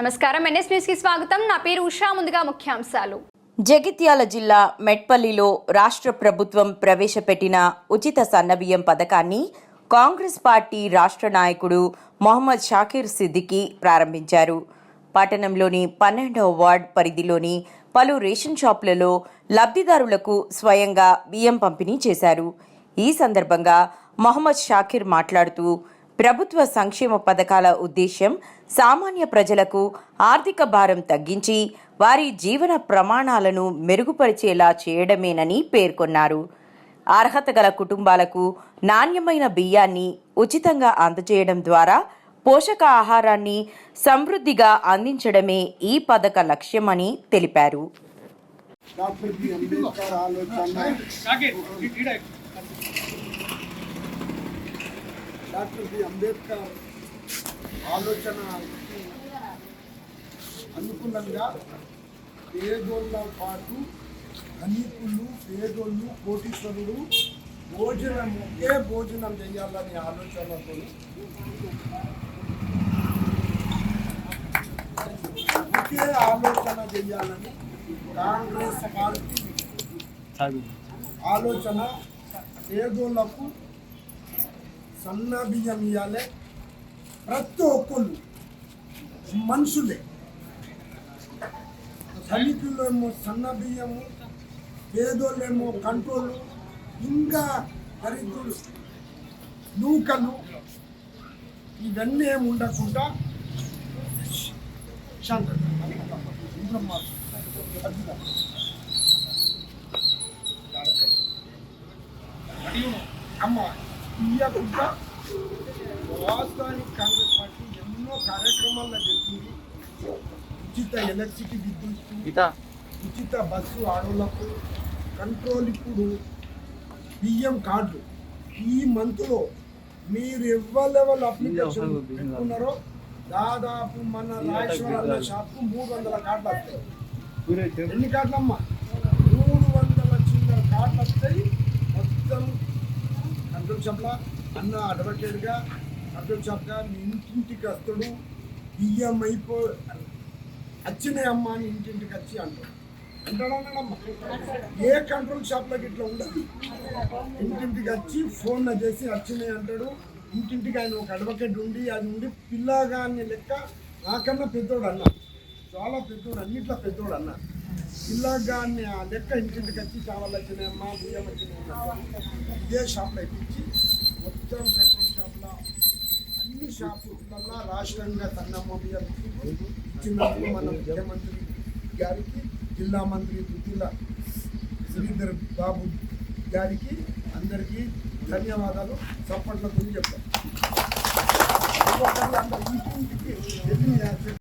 నమస్కారం NS news కి స్వాగతం. నా పేరు ఉషా. ముందుగా ముఖ్యాంశాలు. జగిత్యాల జిల్లా మెట్పల్లిలో రాష్ట్ర ప్రభుత్వం ప్రవేశపెట్టిన ఉచిత సన్నబియ్యం పథకాన్ని కాంగ్రెస్ పార్టీ రాష్ట్ర నాయకుడు మొహమ్మద్ షాకీర్ సిద్దికీ ప్రారంభించారు. పట్టణంలోని 12వ వార్డ్ పరిధిలోని పలు రేషన్ షాపులలో లబ్ధిదారులకు స్వయంగా బియ్యం పంపిణీ చేశారు. ఈ సందర్భంగా మొహమ్మద్ షాకీర్ మాట్లాడుతూ ప్రభుత్వ సంక్షేమ పథకాల ఉద్దేశ్యం సామాన్య ప్రజలకు ఆర్థిక భారం తగ్గించి వారి జీవన ప్రమాణాలను మెరుగుపరిచేలా చేయడమేనని పేర్కొన్నారు. అర్హత గల కుటుంబాలకు నాణ్యమైన బియ్యాన్ని ఉచితంగా అందజేయడం ద్వారా పోషకాహారాన్ని సమృద్ధిగా అందించడమే ఈ పథక లక్ష్యమని తెలిపారు. డాక్టర్ బి అంబేద్కర్ ఆలోచన అనుకూలంగా పేదోళ్ళ పాటు ధనికులు, పేదోళ్ళు, కోటీశ్వరులు ఒకే భోజనం చేయాలని ఆలోచనతో ఒకే ఆలోచన చేయాలని కాంగ్రెస్ పార్టీ ఆలోచన. పేదోళ్లకు సన్న బియ్యం ఇవ్వాలి. ప్రతి ఒక్కళ్ళు మనుషులే. ధనికులేమో సన్న బియ్యము, పేదోళ్ళేమో కంట్రోలు, ఇంకా దరిద్రులు నూకలు ఇవన్నీ ఏమి ఉండకుండా అమ్మ ఇయ్యకుండా వాస్తవానికి కాంగ్రెస్ పార్టీ ఎన్నో కార్యక్రమాల్లో చెప్పింది. ఉచిత ఎలక్ట్రిసిటీ విద్యుత్, ఉచిత బస్సు ఆడోళ్లకు, కంట్రోల్. ఇప్పుడు బియ్యం కార్డు ఈ మంత్లో మీరు ఎవరు అప్లికేషన్ పెట్టుకున్నారో దాదాపు మన రాజేశ్వర షాప్కు 300 కార్డులు వస్తాయి. ఎన్ని కార్డులు అమ్మా? 300 చిల్లర కార్డులు వస్తాయి. మొత్తం కంట్రోల్ షాప్లో అన్న అడ్వకేట్గా కంట్రోల్ షాప్గా మీ ఇంటింటికి వస్తాడు. బియ్యం వచ్చినాయమ్మా అని ఇంటింటికి వచ్చి అంటాడమ్మా. ఏ కంట్రోల్ షాప్లోకి ఇట్లా ఉండదు. ఇంటింటికి వచ్చి ఫోన్ చేసి వచ్చినాయి అంటాడు. ఇంటింటికి ఆయన ఒక అడ్వకేట్ ఉండి అది ఉండి పిల్లగాన్ని లెక్క నాకన్నా పెద్దోడు అన్న, చాలా పెద్దోడు, అన్నిట్లో పెద్దోడు అన్న. పిల్లగాన్ని ఆ లెక్క ఇంటింటికి వచ్చి చావలు వచ్చినాయమ్మా, బియ్యం వచ్చినాయమ్మా ఇదే షాప్లో ఇప్పించి మొత్తం కంట్రోల్ షాప్లో అన్ని షాపులలో రాష్ట్రంగా సన్నమ్మ బియ్యం ఇచ్చినందుకు మన ముఖ్యమంత్రి గారికి, జిల్లా మంత్రి దుద్దిల శ్రీధర్ బాబు గారికి అందరికీ ధన్యవాదాలు. చప్పట్లతో చెప్తాం.